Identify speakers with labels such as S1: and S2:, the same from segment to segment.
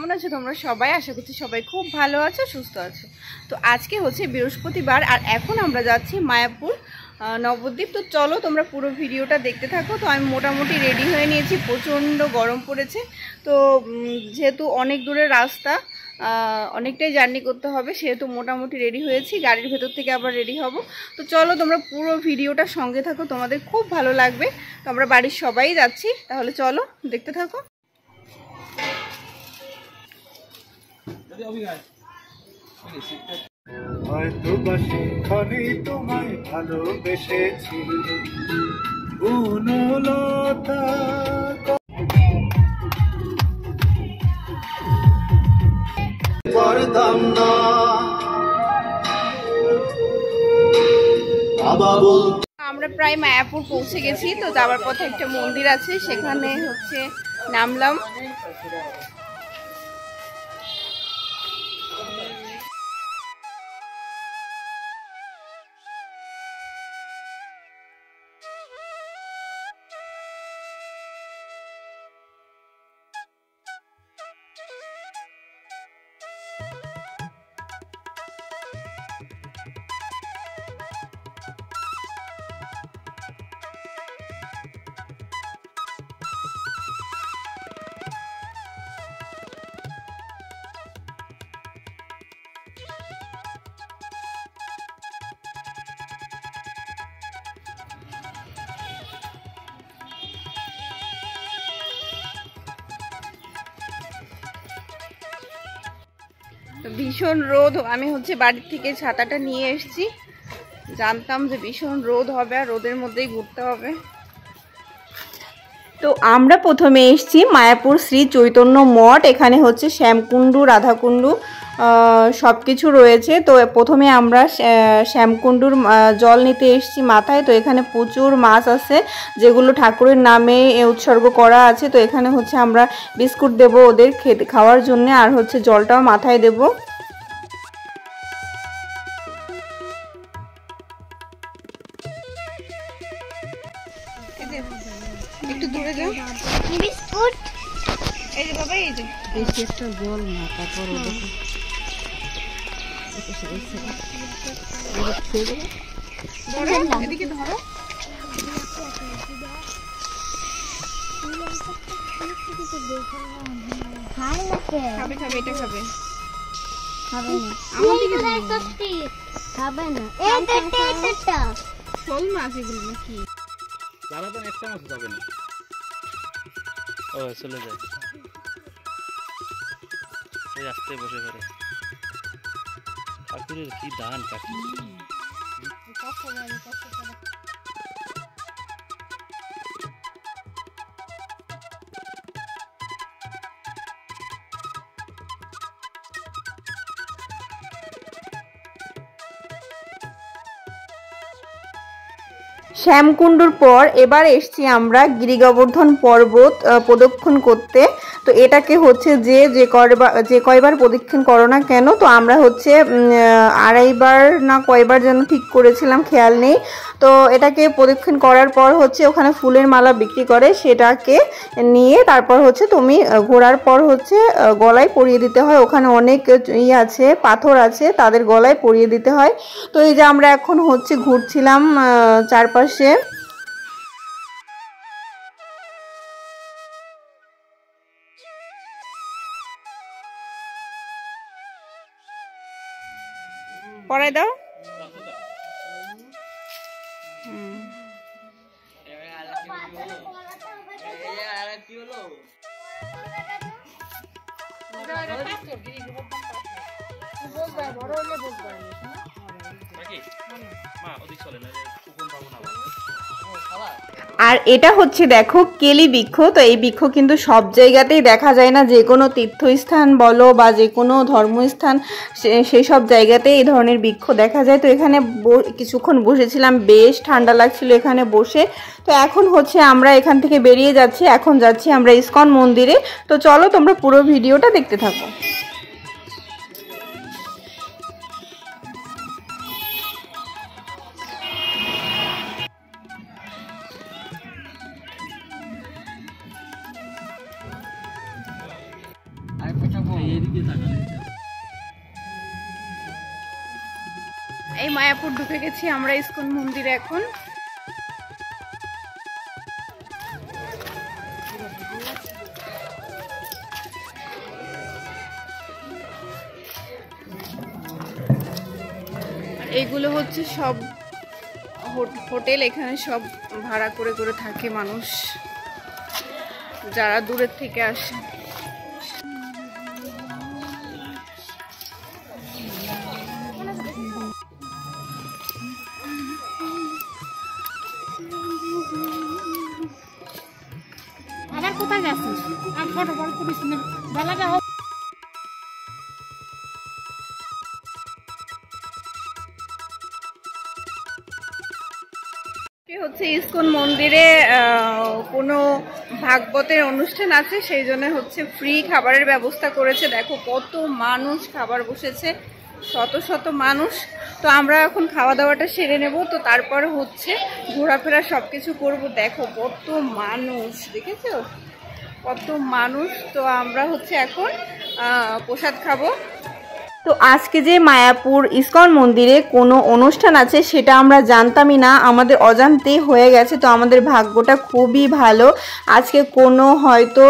S1: কেমন আছো তোমরা সবাই? আশা করছি সবাই খুব ভালো আছো, সুস্থ আছো। তো আজকে হচ্ছে বৃহস্পতিবার আর এখন আমরা যাচ্ছি মায়াপুর নবদ্বীপ। তো চলো তোমরা পুরো ভিডিওটা দেখতে থাকো। তো আমি মোটামুটি রেডি হয়ে নিয়েছি, প্রচণ্ড গরম পড়েছে। তো যেহেতু অনেক দূরের রাস্তা, অনেকটাই জার্নি করতে হবে, সেহেতু মোটামুটি রেডি হয়েছি। গাড়ির ভেতর থেকে আবার রেডি হব। তো চলো তোমরা পুরো ভিডিওটা সঙ্গে থাকো, তোমাদের খুব ভালো লাগবে। তো আমরা বাড়ির সবাই যাচ্ছি, তাহলে চলো দেখতে থাকো।
S2: হয়তো বাসিক্ষণে তোমায় ভালোবেসেছি বনলতা পারতাম না বাবা বলতো।
S1: আমরা প্রায় মায়াপুর পৌঁছে গেছি। তো যাওয়ার পথে একটা মন্দির আছে, সেখানে হচ্ছে নামলাম। ভীষণ রোদ, আমি হচ্ছে বাড়ির থেকে ছাতাটা নিয়ে এসেছি। জানতাম যে ভীষণ রোদ হবে আর রোদের মধ্যেই ঘুরতে হবে। তো আমরা প্রথমে এসেছি মায়াপুর শ্রী চৈতন্য মঠ। এখানে হচ্ছে শ্যামকুণ্ডু, রাধাকুণ্ডু সব কিছু রয়েছে। তো প্রথমে আমরা শ্যামকুণ্ডুর জল নিতে এসেছি মাথায়। তো এখানে প্রচুর মাছ আছে, যেগুলো ঠাকুরের নামে উৎসর্গ করা আছে। তো এখানে হচ্ছে আমরা বিস্কুট দেবো ওদের খাওয়ার জন্য, আর হচ্ছে জলটাও মাথায় দেবো। একটু দূরে যাও, বিস্কুট এই যে বাবা, এই যে বেশি একটা জল না, তারপর এদিকে ধরো। খাবে খাবে, এটা খাবে, শোল মাছ এগুলো নাকি?
S3: জ্বালাতন একটা মাছ যাবে না। ও চলে যায়, ওই আসতে বসে পড়ে। ঠাকুরের কি দান কাটি।
S1: শ্যামকুণ্ডুর পর এবার এসছি আমরা গিরি গোবর্ধন পর্বত প্রদক্ষিণ করতে। তো এটাকে হচ্ছে যে কয়বার প্রদক্ষিণ করো না কেন, তো আমরা হচ্ছে আড়াইবার না কয়বার যেন ঠিক করেছিলাম, খেয়াল নেই। তো এটাকে প্রদক্ষিণ করার পর হচ্ছে ওখানে ফুলের মালা বিক্রি করে, সেটাকে নিয়ে তারপর হচ্ছে তুমি ঘোরার পর হচ্ছে গলায় পরিয়ে দিতে হয়। ওখানে অনেক আছে, পাথর আছে, তাদের গলায় পরিয়ে দিতে হয়। তো এই যে আমরা এখন হচ্ছে ঘুরছিলাম চারপাশে। পরাই দাও। আর এটা হচ্ছে দেখো কেলি বৃক্ষ। তো এই বৃক্ষ কিন্তু সব জায়গাতেই দেখা যায় না, যে কোনো তীর্থস্থান বলো বা যে কোনো ধর্মস্থান, সেই সব জায়গাতেই এই ধরনের বৃক্ষ দেখা যায়। তো এখানে কিছুক্ষণ বসেছিলাম, বেশ ঠান্ডা লাগছিল এখানে বসে। তো এখন হচ্ছে আমরা এখান থেকে বেরিয়ে যাচ্ছি, এখন যাচ্ছি আমরা ইস্কন মন্দিরে। তো চলো তোমরা পুরো ভিডিওটা দেখতে থাকো। এই মায়াপুর ঢুকে গেছি আমরা ইসকন মন্দিরে এখন। এইগুলো হচ্ছে সব হোটেল, এখানে সব ভাড়া করে করে থাকে মানুষ যারা দূরের থেকে আসে।
S4: আবার কোথায় যাচ্ছিস? আর ফটো বল করিস না, বেলা যা হোক।
S1: হচ্ছে ইসকন মন্দিরে কোনো ভাগবতের অনুষ্ঠান আছে, সেই জন্য হচ্ছে ফ্রি খাবারের ব্যবস্থা করেছে। দেখো কত মানুষ খাবার বসেছে, শত শত মানুষ। তো আমরা এখন খাওয়া দাওয়াটা সেরে নেব, তো তারপরে হচ্ছে ঘোরাফেরা সব কিছু করবো। দেখো কত মানুষ, দেখেছো কত মানুষ। তো আমরা হচ্ছে এখন প্রসাদ খাবো। তো আজকে যে মায়াপুর ইসকন মন্দিরে কোনো অনুষ্ঠান আছে সেটা আমরা জানতামই না, আমাদের অজান্তেই হয়ে গেছে। তো আমাদের ভাগ্যটা খুবই ভালো, আজকে কোনো হয়তো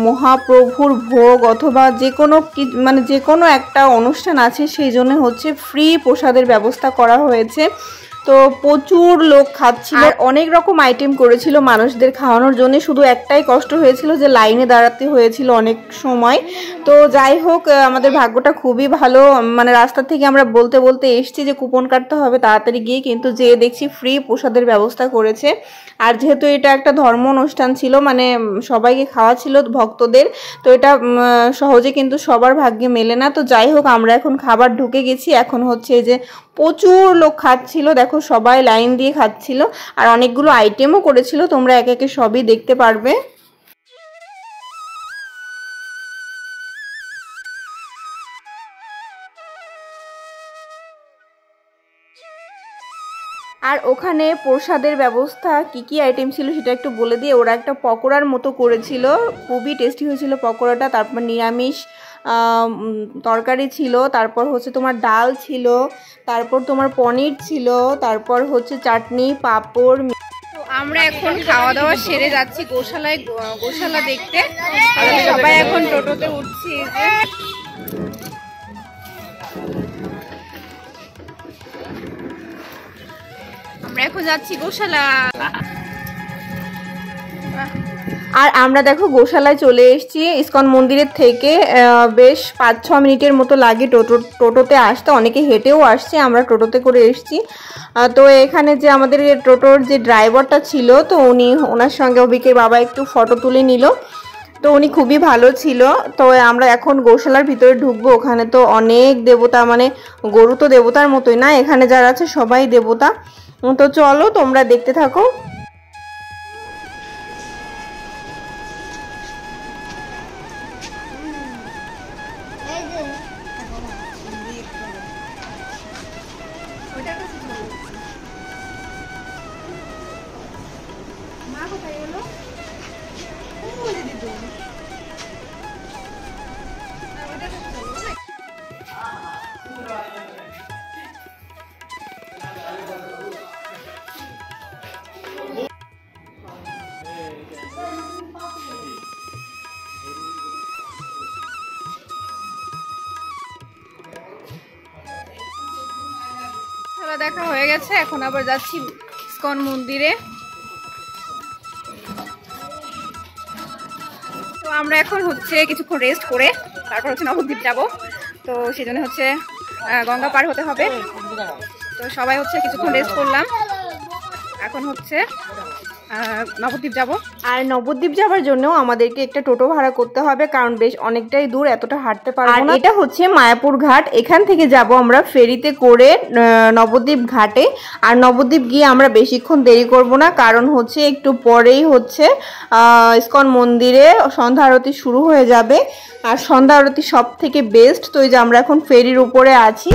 S1: মহাপ্রভুর ভোগ অথবা যে কোনো মানে যে কোনো একটা অনুষ্ঠান আছে, সেই জন্য হচ্ছে ফ্রি প্রসাদের ব্যবস্থা করা হয়েছে। তো প্রচুর লোক খাচ্ছিল, অনেক রকম আইটেম করেছিল মানুষদের খাওয়ানোর জন্য। শুধু একটাই কষ্ট হয়েছিল যে লাইনে দাঁড়াতে হয়েছিল অনেক সময়। তো যাই হোক, আমাদের ভাগ্যটা খুবই ভালো। মানে রাস্তা থেকে আমরা বলতে বলতে এসেছি যে কুপন কাটতে হবে তাড়াতাড়ি গিয়ে, কিন্তু যেয়ে দেখছি ফ্রি প্রসাদের ব্যবস্থা করেছে। আর যেহেতু এটা একটা ধর্ম অনুষ্ঠান ছিল, মানে সবাইকে খাওয়া ছিল ভক্তদের, তো এটা সহজে কিন্তু সবার ভাগ্যে মেলে না। তো যাই হোক, আমরা এখন খাবার ঢুকে গেছি। এখন হচ্ছে যে প্রচুর লোক খাচ্ছিল, দেখো সবাই লাইন দিয়ে খাচ্ছিল, আর অনেকগুলো আইটেমও করেছিল, তোমরা একে একে সবই দেখতে পারবে। আর ওখানে প্রসাদের ব্যবস্থা কি কি আইটেম ছিল সেটা একটু বলে দিয়ে, ওরা একটা পকোড়ার মতো করেছিল, খুবই টেস্টি হয়েছিল পকোড়াটা। তারপর নিরামিষ তরকারি ছিল, তারপর হচ্ছে তোমার ডাল ছিল, তারপর তোমার পনির ছিল, তারপর হচ্ছে চাটনি, পাঁপড়। তো আমরা এখন খাওয়া দাওয়া সেরে যাচ্ছি গোশালা দেখতে। সবাই এখন টোটোতে উঠছি। আমরা এখন যাচ্ছি গোশালা। আর আমরা দেখো গোশালায় চলে এসেছি ইসকন মন্দিরের থেকে। বেশ 5-6 মিনিটের মতো লাগে টোটোতে আসতে, অনেকে হেঁটেও আসছে, আমরা টোটোতে করে এসেছি। তো এখানে যে আমাদের টোটোর যে ড্রাইভারটা ছিল, তো ওনার সঙ্গে অভিকের বাবা একটু ফটো তুলে নিল, তো উনি খুবই ভালো ছিল। তো আমরা এখন গোশালার ভিতরে ঢুকবো। ওখানে তো অনেক দেবতা, মানে গরু তো দেবতার মতোই না, এখানে যারা আছে সবাই দেবতা। তো চলো তোমরা দেখতে থাকো। দেখা হয়ে গেছে, এখন আবার যাচ্ছি ইসকন মন্দিরে। তো আমরা এখন হচ্ছে কিছুক্ষণ রেস্ট করে তারপর হচ্ছে নবদ্বীপ যাব। তো সেই জন্য হচ্ছে গঙ্গা পার হতে হবে। তো সবাই হচ্ছে কিছুক্ষণ রেস্ট করলাম, এখন হচ্ছে নবদ্বীপ যাব। আর নবদ্বীপ যাওয়ার জন্য আমাদেরকে একটা টোটো ভাড়া করতে হবে, কারণ বেশ অনেকটাই দূর, এতটা হাঁটতে পারবো না। এটা হচ্ছে মায়াপুর ঘাট, এখান থেকে যাব আমরা ফেরিতে করে নবদ্বীপ ঘাটে। আর নবদ্বীপ গিয়ে আমরা বেশিক্ষণ দেরি করব না, কারণ হচ্ছে একটু পরেই হচ্ছে ইসকন মন্দিরে সন্ধ্যা আরতি শুরু হয়ে যাবে। আর সন্ধ্যা আরতি সব থেকে বেস্ট। তো এই যে আমরা এখন ফেরির উপরে আছি।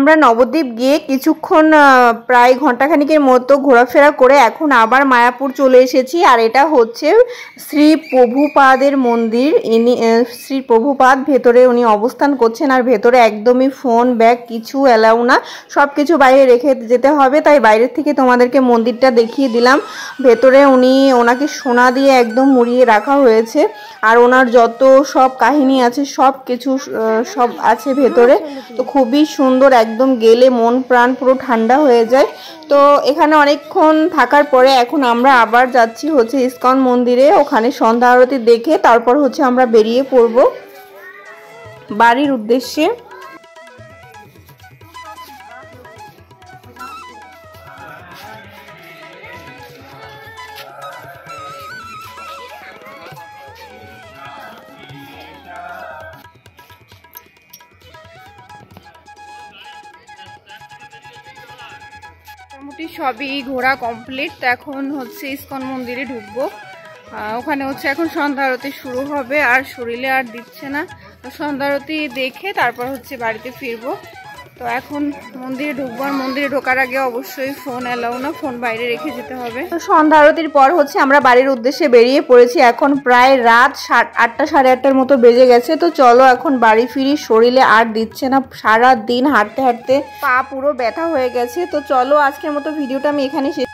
S1: আমরা নবদ্বীপ গিয়ে কিছুক্ষণ প্রায় ঘন্টাখানিকের মতো ঘোরাফেরা করে এখন আবার মায়াপুর চলে এসেছি। আর এটা হচ্ছে শ্রী প্রভুপাদের মন্দির। ইনি শ্রী প্রভুপাদ ভেতরে উনি অবস্থান করছেন। আর ভেতরে একদমই ফোন ব্যাগ কিছু অ্যালাউ না, সব কিছু বাইরে রেখে যেতে হবে। তাই বাইরের থেকে তোমাদেরকে মন্দিরটা দেখিয়ে দিলাম। ভেতরে ওনাকে সোনা দিয়ে একদম মুড়িয়ে রাখা হয়েছে। আর ওনার যত সব কাহিনী আছে সব কিছু সব আছে ভেতরে। তো খুবই সুন্দর, একদম গেলে মন প্রাণ পুরো ঠান্ডা হয়ে যায়। তো এখানে অনেকক্ষণ থাকার পরে এখন আমরা আবার যাচ্ছি হচ্ছে ইসকন মন্দিরে। ওখানে সন্ধ্যা আরতি দেখে তারপর হচ্ছে আমরা বেরিয়ে পড়ব বাড়ির উদ্দেশ্যে। মোটামুটি সবই ঘোরা কমপ্লিট। এখন হচ্ছে ইসকন মন্দিরে ঢুকবো। ওখানে হচ্ছে এখন সন্ধ্যা আরতি শুরু হবে, আর শরীরে আর দিচ্ছে না। তো সন্ধ্যা আরতি দেখে তারপর হচ্ছে বাড়িতে ফিরবো। তো এখন মন্দিরে ঢুকবো। আর মন্দিরে ঢোকার আগে অবশ্যই ফোন অ্যালাউ না, ফোন বাইরে রেখে যেতে হবে। তো সন্ধ্যা আরতির পর হচ্ছে আমরা বাড়ির উদ্দেশ্যে বেরিয়ে পড়েছি। এখন প্রায় রাত 8টা সাড়ে 8টার মতো বেজে গেছে। তো চলো এখন বাড়ি ফিরি, শরীরে আর দিচ্ছে না। সারা দিন হাঁটতে হাঁটতে পা পুরো ব্যথা হয়ে গেছে। তো চলো আজকের মতো ভিডিওটা আমি এখানে শেষ